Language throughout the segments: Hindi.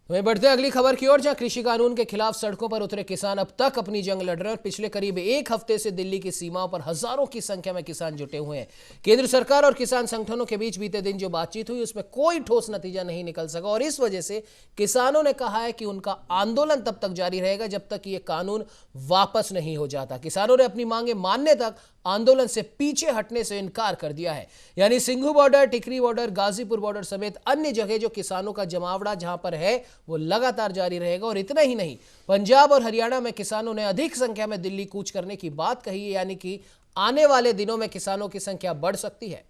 वहीं बढ़ते अगली खबर की ओर, जहां कृषि कानून के खिलाफ सड़कों पर उतरे किसान अब तक अपनी जंग लड़ रहे हैं और पिछले करीब एक हफ्ते से दिल्ली की सीमाओं पर हजारों की संख्या में किसान जुटे हुए हैं। केंद्र सरकार और किसान संगठनों के बीच बीते दिन जो बातचीत हुई उसमें कोई ठोस नतीजा नहीं निकल सका और इस वजह से किसानों ने कहा है कि उनका आंदोलन तब तक जारी रहेगा जब तक ये कानून वापस नहीं हो जाता। किसानों ने अपनी मांगे मानने तक आंदोलन से पीछे हटने से इनकार कर दिया है। यानी सिंघू बॉर्डर, टिकरी बॉर्डर, गाजीपुर बॉर्डर समेत अन्य जगह जो किसानों का जमावड़ा जहां पर है वो लगातार जारी रहेगा। और इतना ही नहीं, पंजाब और हरियाणा में किसानों ने अधिक संख्या में दिल्ली कूच करने की बात कही है, यानी कि आने वाले दिनों में किसानों की संख्या बढ़ सकती है।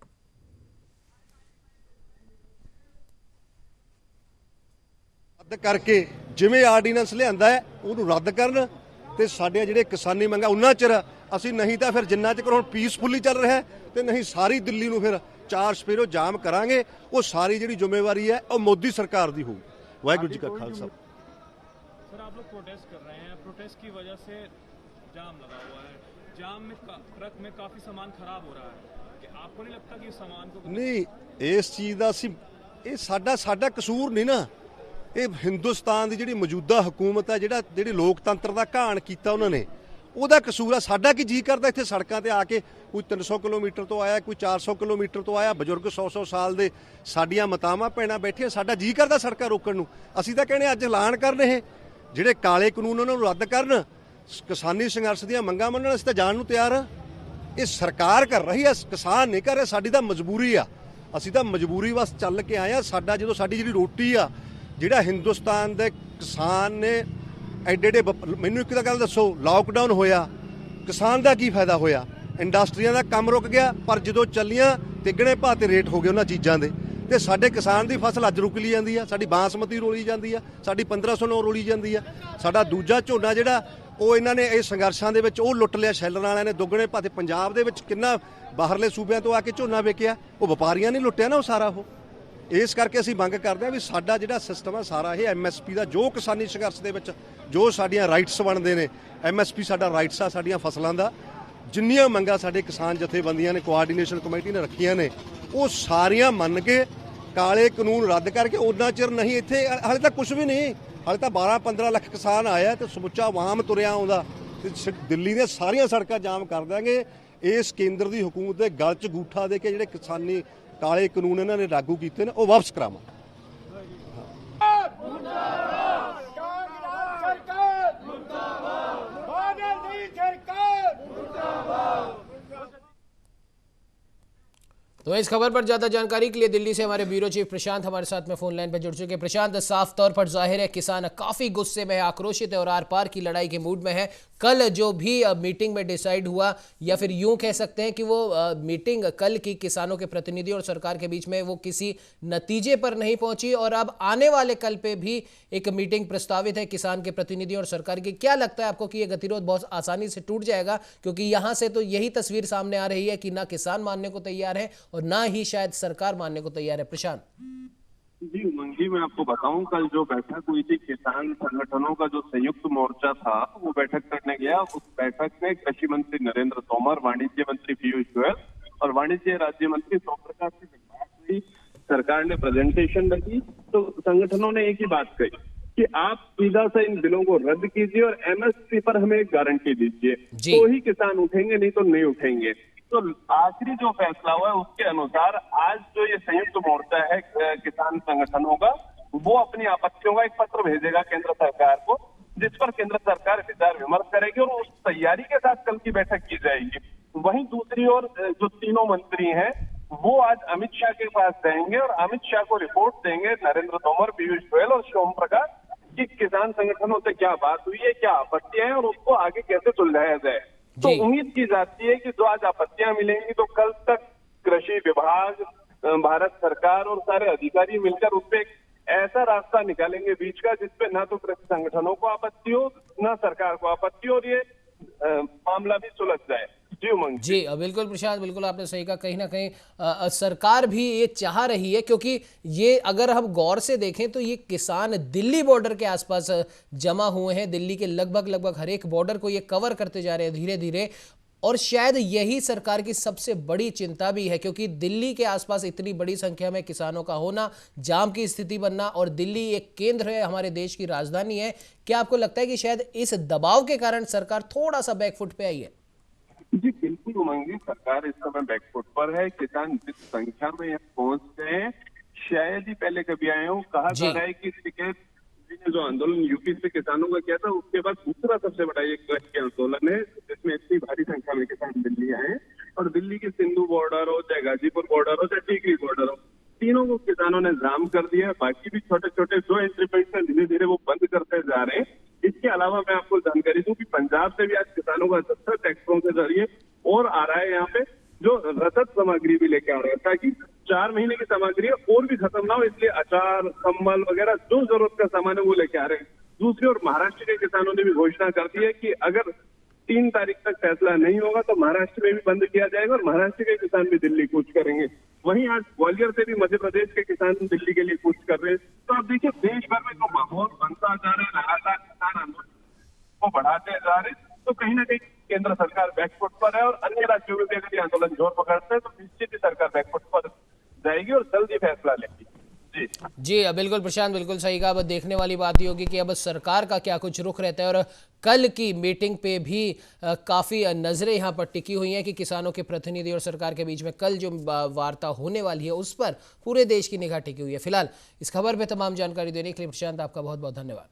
रद्द करके जिवें आर्ਡੀਨੈਂਸ लिआंदा है ਉਹਨੂੰ रद्द करन ਤੇ ਸਾਡੇ ਜਿਹੜੇ ਕਿਸਾਨੀ ਮੰਗਾਂ ਉਹਨਾਂ ਚਿਰ ਅਸੀਂ ਨਹੀਂ ਤਾਂ ਫਿਰ ਜਿੰਨਾ ਚਿਰ ਹੁਣ ਪੀਸਫੁਲੀ ਚੱਲ ਰਿਹਾ ਤੇ ਨਹੀਂ ਸਾਰੀ ਦਿੱਲੀ ਨੂੰ ਫਿਰ ਚਾਰ ਸਪੇਰੋ ਜਾਮ ਕਰਾਂਗੇ। ਉਹ ਸਾਰੀ ਜਿਹੜੀ ਜ਼ਿੰਮੇਵਾਰੀ ਹੈ ਉਹ ਮੋਦੀ ਸਰਕਾਰ ਦੀ ਹੋਊ। ਵਾਹਿਗੁਰੂ जी का खालसा। सर, आप लोग प्रोटेस्ट कर रहे हैं, प्रोटेस्ट की वजह से जाम लगा हुआ है, जाम में ट्रक में काफी सामान खराब हो रहा है कि आपको नहीं लगता कि सामान को नहीं इस चीज़ ਦਾ ਅਸੀਂ ਇਹ ਸਾਡਾ ਕਸੂਰ ਨਹੀਂ ਨਾ। ਇਹ ਹਿੰਦੁਸਤਾਨ ਦੀ ਜਿਹੜੀ ਮੌਜੂਦਾ ਹਕੂਮਤ ਹੈ ਜਿਹੜੇ ਲੋਕਤੰਤਰ ਦਾ ਘਾਣ ਕੀਤਾ ਉਹਨਾਂ ਨੇ ਉਹਦਾ ਕਸੂਰ ਆ। ਸਾਡਾ ਕੀ ਜੀ ਕਰਦਾ ਇੱਥੇ ਸੜਕਾਂ ਤੇ ਆ ਕੇ ਕੋਈ 300 ਕਿਲੋਮੀਟਰ ਤੋਂ ਆਇਆ, ਕੋਈ 400 ਕਿਲੋਮੀਟਰ ਤੋਂ ਆਇਆ, ਬਜ਼ੁਰਗ 100 ਸਾਲ ਦੇ ਸਾਡੀਆਂ ਮਾਤਾਵਾਂ ਭੈਣਾਂ ਬੈਠੀਆਂ, ਸਾਡਾ ਜੀ ਕਰਦਾ ਸੜਕਾਂ ਰੋਕਣ ਨੂੰ। ਅਸੀਂ ਤਾਂ ਕਹਿੰਦੇ ਅੱਜ ਐਲਾਨ ਕਰਨ ਇਹ ਜਿਹੜੇ ਕਾਲੇ ਕਾਨੂੰਨ ਉਹਨਾਂ ਨੂੰ ਰੱਦ ਕਰਨ, ਕਿਸਾਨੀ ਸੰਘਰਸ਼ ਦੀਆਂ ਮੰਗਾਂ ਮੰਨਣ। ਅਸੀਂ ਤਾਂ ਜਾਣ ਨੂੰ ਤਿਆਰ ਆ। ਇਹ ਸਰਕਾਰ ਕਰ ਰਹੀ ਹੈ, ਕਿਸਾਨ ਨਹੀਂ ਕਰ ਰਹੇ। ਸਾਡੀ ਤਾਂ ਮਜਬੂਰੀ ਆ, ਅਸੀਂ ਤਾਂ ਮਜਬੂਰੀ ਵਸ ਚੱਲ ਕੇ ਆਏ ਆ। ਸਾਡਾ ਜਦੋਂ ਸਾਡੀ ਜਿਹੜੀ ਰੋਟੀ ਆ, ਜਿਹੜਾ ਹਿੰਦੁਸਤਾਨ ਦੇ ਕਿਸਾਨ ਨੇ ਐਡੇ ਐਡੇ ਮੈਨੂੰ ਇੱਕ ਤਾਂ ਗੱਲ ਦੱਸੋ, ਲਾਕਡਾਊਨ ਹੋਇਆ ਕਿਸਾਨ ਦਾ ਕੀ ਫਾਇਦਾ ਹੋਇਆ? ਇੰਡਸਟਰੀਆਂ ਦਾ ਕੰਮ ਰੁਕ ਗਿਆ, ਪਰ ਜਦੋਂ ਚੱਲੀਆਂ ਤਿੱਗਣੇ ਭਾਅ ਤੇ ਰੇਟ ਹੋ ਗਏ ਉਹਨਾਂ ਚੀਜ਼ਾਂ ਦੇ। ਤੇ ਸਾਡੇ ਕਿਸਾਨ ਦੀ ਫਸਲ ਅੱਜ ਰੁਕ ਲਈ ਜਾਂਦੀ ਆ, ਸਾਡੀ ਬਾਸਮਤੀ ਰੋਲੀ ਜਾਂਦੀ ਆ, ਸਾਡੀ 1509 ਰੋਲੀ ਜਾਂਦੀ ਆ। ਸਾਡਾ ਦੂਜਾ ਝੋਨਾ ਜਿਹੜਾ ਉਹ ਇਹਨਾਂ ਨੇ ਇਹ ਸੰਘਰਸ਼ਾਂ ਦੇ ਵਿੱਚ ਉਹ ਲੁੱਟ ਲਿਆ, ਸ਼ੈਲਰਾਂ ਵਾਲਿਆਂ ਨੇ ਦੁੱਗਣੇ ਭਾਅ ਤੇ। ਪੰਜਾਬ ਦੇ ਵਿੱਚ ਕਿੰਨਾ ਬਾਹਰਲੇ ਸੂਬਿਆਂ ਤੋਂ ਆ ਕੇ ਝੋਨਾ ਵੇਚਿਆ, ਉਹ ਵਪਾਰੀਆਂ ਨੇ ਲੁੱਟਿਆ ਨਾ ਉਹ ਸਾਰਾ। ਉਹ ਇਸ ਕਰਕੇ ਅਸੀਂ ਮੰਗ ਕਰਦੇ ਹਾਂ ਵੀ ਸਾਡਾ ਜਿਹੜਾ ਸਿਸਟਮ ਹੈ ਸਾਰਾ ਇਹ ਐਮਐਸਪੀ ਦਾ, ਜੋ ਕਿਸਾਨੀ ਸੰਘਰਸ਼ ਦੇ ਵਿੱਚ ਜੋ ਸਾਡੀਆਂ ਰਾਈਟਸ ਬਣਦੇ ਨੇ, ਐਮਐਸਪੀ ਸਾਡਾ ਰਾਈਟਸ ਆ ਸਾਡੀਆਂ ਫਸਲਾਂ ਦਾ। ਜਿੰਨੀਆਂ ਮੰਗਾਂ ਸਾਡੇ ਕਿਸਾਨ ਜਥੇਬੰਦੀਆਂ ਨੇ, ਕੋਆਰਡੀਨੇਸ਼ਨ ਕਮੇਟੀ ਨੇ ਰੱਖੀਆਂ ਨੇ, ਉਹ ਸਾਰੀਆਂ ਮੰਨ ਕੇ ਕਾਲੇ ਕਾਨੂੰਨ ਰੱਦ ਕਰਕੇ ਉਹਨਾਂ ਚਿਰ ਨਹੀਂ ਇੱਥੇ ਹਾਲੇ ਤਾਂ ਕੁਝ ਵੀ ਨਹੀਂ। ਹਾਲੇ ਤਾਂ 12-15 ਲੱਖ ਕਿਸਾਨ ਆਇਆ ਤੇ ਸਮੁੱਚਾ ਆਵਾਮ ਤੁਰਿਆ ਆਉਂਦਾ ਤੇ ਦਿੱਲੀ ਦੀਆਂ ਸਾਰੀਆਂ ਸੜਕਾਂ ਜਾਮ ਕਰ ਦਾਂਗੇ। ਇਸ ਕੇਂਦਰ ਦੀ ਹਕੂਮਤ ਦੇ ਗਲ 'ਚ ਗੂਠਾ ਦੇ ਕੇ ਜਿਹੜੇ ਕਿਸਾਨੀ ਕਾਲੇ ਕਾਨੂੰਨ ਇਹਨਾਂ ਨੇ ਲਾਗੂ ਕੀਤੇ ਨੇ ਉਹ ਵਾਪਸ ਕਰਾਵਾਂ। तो इस खबर पर ज्यादा जानकारी के लिए दिल्ली से हमारे ब्यूरो चीफ प्रशांत हमारे साथ में फोन लाइन पर जुड़ चुके हैं। प्रशांत, साफ तौर पर जाहिर है किसान काफी गुस्से में है, आक्रोशित है और आर पार की लड़ाई के मूड में है। कल जो भी मीटिंग में डिसाइड हुआ, या फिर यूं कह सकते हैं कि वो मीटिंग कल की किसानों के प्रतिनिधि और सरकार के बीच में वो किसी नतीजे पर नहीं पहुंची और अब आने वाले कल पे भी एक मीटिंग प्रस्तावित है किसान के प्रतिनिधि और सरकार की। क्या लगता है आपको कि ये गतिरोध बहुत आसानी से टूट जाएगा? क्योंकि यहां से तो यही तस्वीर सामने आ रही है कि ना किसान मानने को तैयार है और ना ही शायद सरकार मानने को तैयार है। प्रशांत जी, मंगी मैं आपको बताऊं, कल जो बैठक हुई थी किसान संगठनों का जो संयुक्त मोर्चा था वो बैठक करने गया। उस बैठक में कृषि मंत्री नरेंद्र तोमर, वाणिज्य मंत्री पीयूष गोयल और वाणिज्य राज्य मंत्री सोम प्रकाश से बात हुई। सरकार ने प्रेजेंटेशन रखी तो संगठनों ने एक ही बात कही कि आप सीधा से इन बिलों को रद्द कीजिए और एमएसपी पर हमें एक गारंटी दीजिए, तो ही किसान उठेंगे, नहीं तो नहीं उठेंगे। तो आखिरी जो फैसला हुआ है उसके अनुसार आज जो ये संयुक्त मोर्चा है किसान संगठनों का, वो अपनी आपत्तियों का एक पत्र भेजेगा केंद्र सरकार को, जिस पर केंद्र सरकार विचार विमर्श करेगी और उस तैयारी के साथ कल की बैठक की जाएगी। वहीं दूसरी ओर जो तीनों मंत्री हैं वो आज अमित शाह के पास जाएंगे और अमित शाह को रिपोर्ट देंगे, नरेंद्र तोमर, पीयूष गोयल और सोम प्रकाश, कि किसान संगठनों से क्या बात हुई है, क्या आपत्तियां हैं और उसको आगे कैसे सुलझाया जाए। तो उम्मीद की जाती है कि जो आज आपत्तियां मिलेंगी तो कल तक कृषि विभाग, भारत सरकार और सारे अधिकारी मिलकर उस पर एक ऐसा रास्ता निकालेंगे बीच का जिसपे ना तो कृषि संगठनों को आपत्ति हो, ना सरकार को आपत्ति हो और ये मामला भी सुलझ जाए। जी बिल्कुल प्रशांत, बिल्कुल आपने सही कहा। कहीं ना कहीं सरकार भी ये चाह रही है, क्योंकि ये अगर हम गौर से देखें तो ये किसान दिल्ली बॉर्डर के आसपास जमा हुए हैं। दिल्ली के लगभग हर एक बॉर्डर को ये कवर करते जा रहे हैं धीरे धीरे। और शायद यही सरकार की सबसे बड़ी चिंता भी है, क्योंकि दिल्ली के आसपास इतनी बड़ी संख्या में किसानों का होना, जाम की स्थिति बनना, और दिल्ली एक केंद्र है, हमारे देश की राजधानी है। क्या आपको लगता है कि शायद इस दबाव के कारण सरकार थोड़ा सा बैकफुट पे आई है? जी बिल्कुल उमंग जी, सरकार इस समय बैकफुट पर है। किसान जिस संख्या में यहाँ पहुंच गए हैं, शायद ही पहले कभी आए हो। कहा जा रहा है कि टिकैत जी ने जो आंदोलन यूपी से किसानों का किया था, उसके बाद दूसरा सबसे बड़ा ये कृषि आंदोलन है जिसमें इतनी भारी संख्या में किसान दिल्ली आए। और दिल्ली के सिंधु बॉर्डर हो, चाहे गाजीपुर बॉर्डर हो, चाहे टीकरी बॉर्डर हो, तीनों को किसानों ने जाम कर दिया। बाकी भी छोटे छोटे जो एंट्री पॉइंट है धीरे धीरे वो बंद करते जा रहे हैं। इसके अलावा मैं आपको जानकारी दूं कि पंजाब से भी आज किसानों का जत्था ट्रैक्टरों के जरिए और आ रहा है यहाँ पे, जो रसद सामग्री भी लेके आ रहे हैं, ताकि 4 महीने की सामग्री और भी खत्म ना हो, इसलिए अचार, कंबल वगैरह जो जरूरत का सामान है वो लेके आ रहे हैं। दूसरी ओर महाराष्ट्र के किसानों ने भी घोषणा कर दी है कि अगर 3 तारीख तक फैसला नहीं होगा तो महाराष्ट्र में भी बंद किया जाएगा और महाराष्ट्र के किसान भी दिल्ली कूच करेंगे। वहीं आज ग्वालियर से भी मध्य प्रदेश के किसान दिल्ली के लिए कूच कर रहे हैं। तो अब देखिए, देश भर में जो माहौल बनता जा रहा है, लगातार किसान आंदोलन को बढ़ाते जा रहे हैं, तो कहीं ना कहीं केंद्र सरकार बैकफुट पर है। और अन्य राज्यों में भी अगर ये आंदोलन जोर पकड़ते हैं तो निश्चित ही सरकार बैकफुट पर जाएगी और जल्दी फैसला लेगी। जी बिल्कुल प्रशांत, बिल्कुल सही कहा। अब देखने वाली बात ये होगी कि अब सरकार का क्या कुछ रुख रहता है। और कल की मीटिंग पे भी काफ़ी नज़रें यहाँ पर टिकी हुई हैं कि किसानों के प्रतिनिधि और सरकार के बीच में कल जो वार्ता होने वाली है उस पर पूरे देश की निगाह टिकी हुई है। फिलहाल इस खबर पे तमाम जानकारी देने के लिए प्रशांत, आपका बहुत बहुत धन्यवाद।